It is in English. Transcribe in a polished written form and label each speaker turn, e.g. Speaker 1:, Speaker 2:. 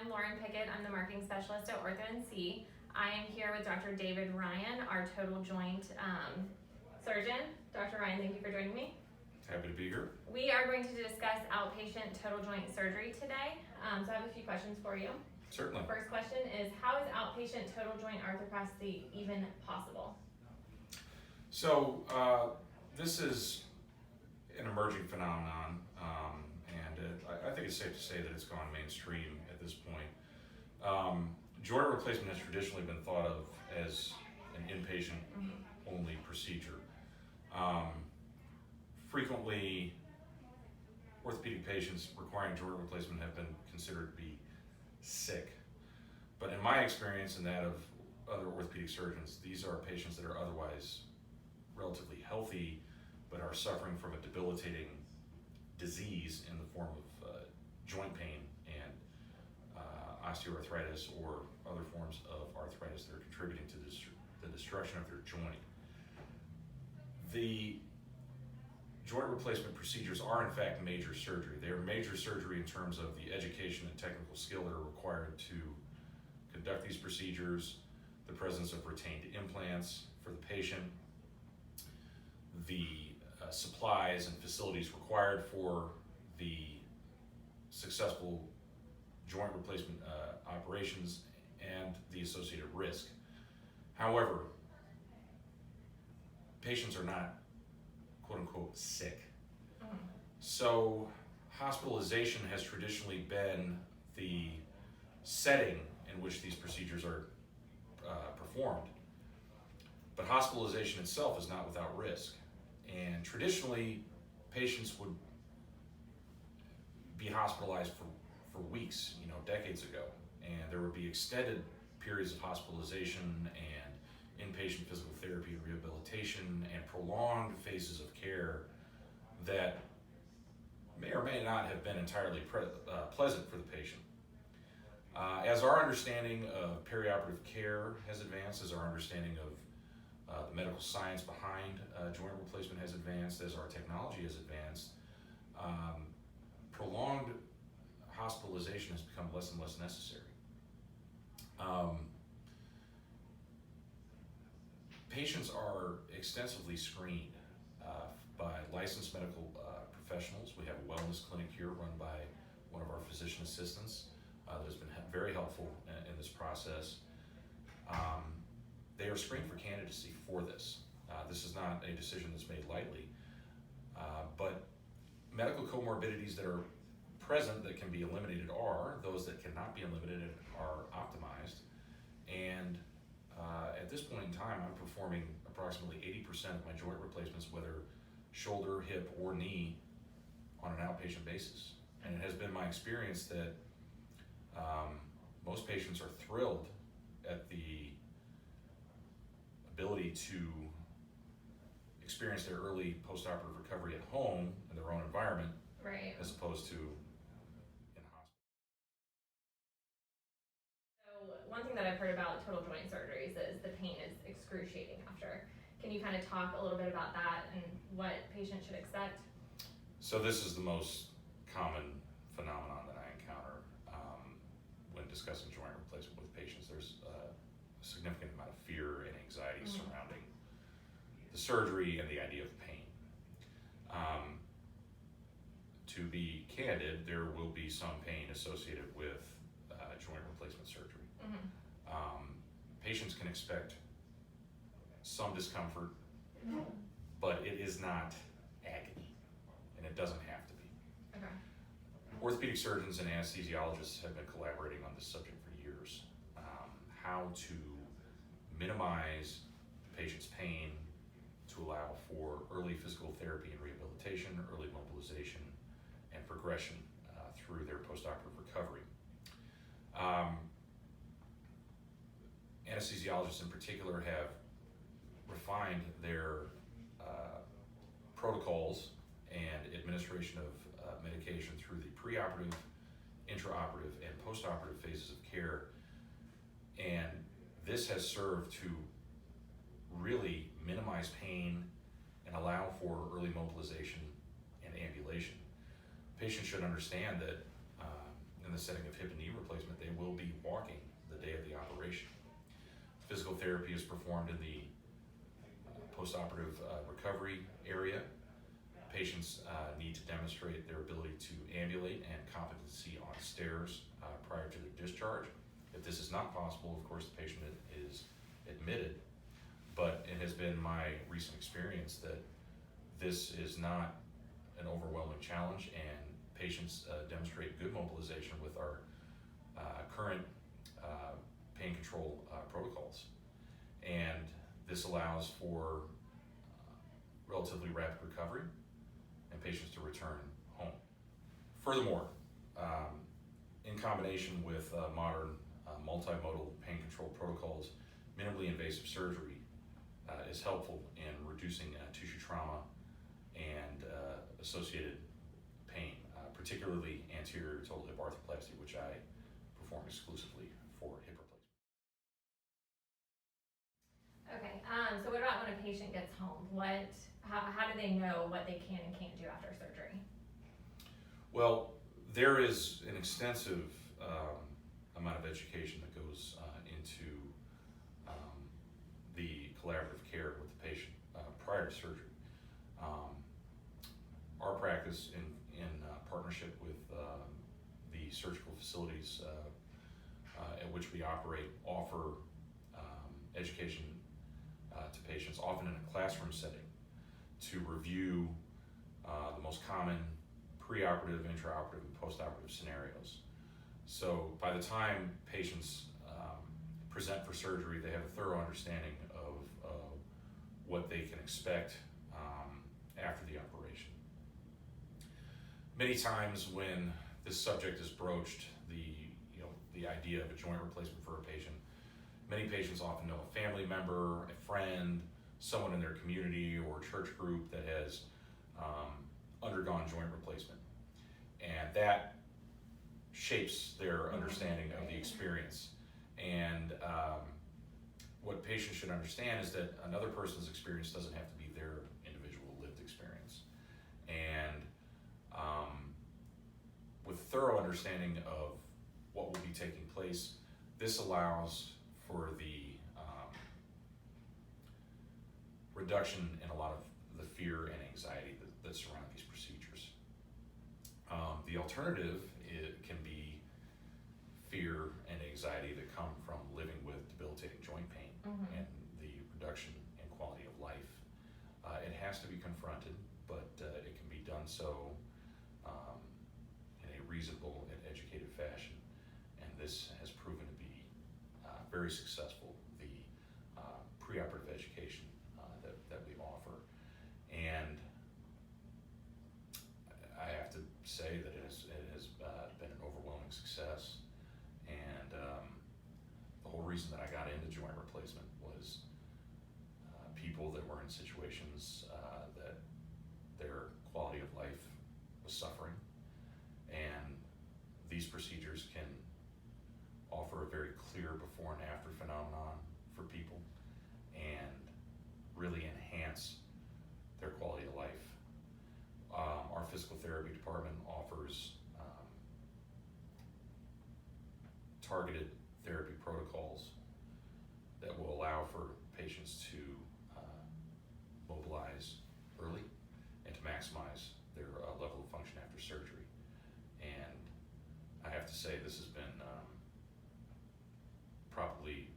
Speaker 1: I'm Lauren Pickett. I'm the marketing specialist at Ortho&C. I am here with Dr. David Ryan, our total joint surgeon. Dr. Ryan, thank you for joining me.
Speaker 2: Happy to be here.
Speaker 1: We are going to discuss outpatient total joint surgery today. So I have a few questions for you.
Speaker 2: Certainly.
Speaker 1: The first question is, how is outpatient total joint arthroplasty even possible?
Speaker 2: So this is an emerging phenomenon, and I think it's safe to say that it's gone mainstream at this point. Joint replacement has traditionally been thought of as an inpatient-only procedure. Frequently, orthopedic patients requiring joint replacement have been considered to be sick. But in my experience and that of other orthopedic surgeons, these are patients that are otherwise relatively healthy but are suffering from a debilitating disease in the form of joint pain and osteoarthritis or other forms of arthritis that are contributing to the destruction of their joint. The joint replacement procedures are in fact major surgery. They are major surgery in terms of the education and technical skill that are required to conduct these procedures, the presence of retained implants for the patient, the supplies and facilities required for the successful joint replacement operations, and the associated risk. However, patients are not quote unquote sick. So hospitalization has traditionally been the setting in which these procedures are performed. But hospitalization itself is not without risk. And traditionally, patients would be hospitalized for weeks, decades ago. And there would be extended periods of hospitalization and inpatient physical therapy and rehabilitation and prolonged phases of care that may or may not have been entirely pleasant for the patient. As our understanding of perioperative care has advanced, as our understanding of the medical science behind joint replacement has advanced, as our technology has advanced, prolonged hospitalization has become less and less necessary. Patients are extensively screened by licensed medical professionals. We have a wellness clinic here run by one of our physician assistants that has been very helpful in this process. They are screened for candidacy for this. This is not a decision that's made lightly, but medical comorbidities that are present that can be eliminated are, those that cannot be eliminated are optimized. And at this point in time, I'm performing approximately 80% of my joint replacements, whether shoulder, hip, or knee, on an outpatient basis. And it has been my experience that most patients are thrilled at the ability to experience their early postoperative recovery at home in their own environment,
Speaker 1: Right.
Speaker 2: as opposed to in a hospital.
Speaker 1: So one thing that I've heard about total joint surgeries is the pain is excruciating after. Can you kind of talk a little bit about that and what patients should expect?
Speaker 2: So this is the most common phenomenon that I encounter when discussing joint replacement with patients. There's a significant amount of fear and anxiety surrounding the surgery and the idea of pain. To be candid, there will be some pain associated with joint replacement surgery. Patients can expect some discomfort, but it is not agony, and it doesn't have to be.
Speaker 1: Okay.
Speaker 2: Orthopedic surgeons and anesthesiologists have been collaborating on this subject for years. How to minimize the patient's pain to allow for early physical therapy and rehabilitation, early mobilization, and progression through their postoperative recovery. Anesthesiologists in particular have refined their protocols and administration of medication through the preoperative, intraoperative, and postoperative phases of care. And this has served to really minimize pain and allow for early mobilization and ambulation. Patients should understand that in the setting of hip and knee replacement, they will be walking the day of the operation. Physical therapy is performed in the postoperative recovery area. Patients need to demonstrate their ability to ambulate and competency on stairs prior to their discharge. If this is not possible, of course, the patient is admitted, but it has been my recent experience that this is not an overwhelming challenge, and patients demonstrate good mobilization with our current pain control protocols. And this allows for relatively rapid recovery and patients to return home. Furthermore, in combination with modern multimodal pain control protocols, minimally invasive surgery is helpful in reducing tissue trauma and associated pain, particularly anterior total hip arthroplasty, which I perform exclusively for hip replacement.
Speaker 1: Okay, so what about when a patient gets home? How do they know what they can and can't do after surgery?
Speaker 2: Well, there is an extensive amount of education that goes into the collaborative care with the patient prior to surgery. Our practice in partnership with the surgical facilities at which we operate offer education to patients, often in a classroom setting, to review the most common preoperative, intraoperative, and postoperative scenarios. So by the time patients present for surgery, they have a thorough understanding of what they can expect after the operation. Many times when this subject is broached, the idea of a joint replacement for a patient, many patients often know a family member, a friend, someone in their community or church group that has undergone joint replacement. And that shapes their understanding of the experience. And what patients should understand is that another person's experience doesn't have to be their individual lived experience. And with thorough understanding of what will be taking place, this allows for the reduction in a lot of the fear and anxiety that surround these procedures. The alternative can be fear and anxiety that come from living with debilitating joint pain and the reduction in quality of life. It has to be confronted, but it can be done so in a reasonable and educated fashion, and this has proven to be very successful, the preoperative education that we offer. And I have to say that it has been an overwhelming success. And the whole reason that I got into joint replacement was people that were in situations that their quality of life was suffering. And these procedures can offer a very clear before and after phenomenon for people and really enhance their quality of life. Our physical therapy department offers targeted therapy protocols that will allow for patients to mobilize early and to maximize their level of function after surgery. And I have to say, this has been probably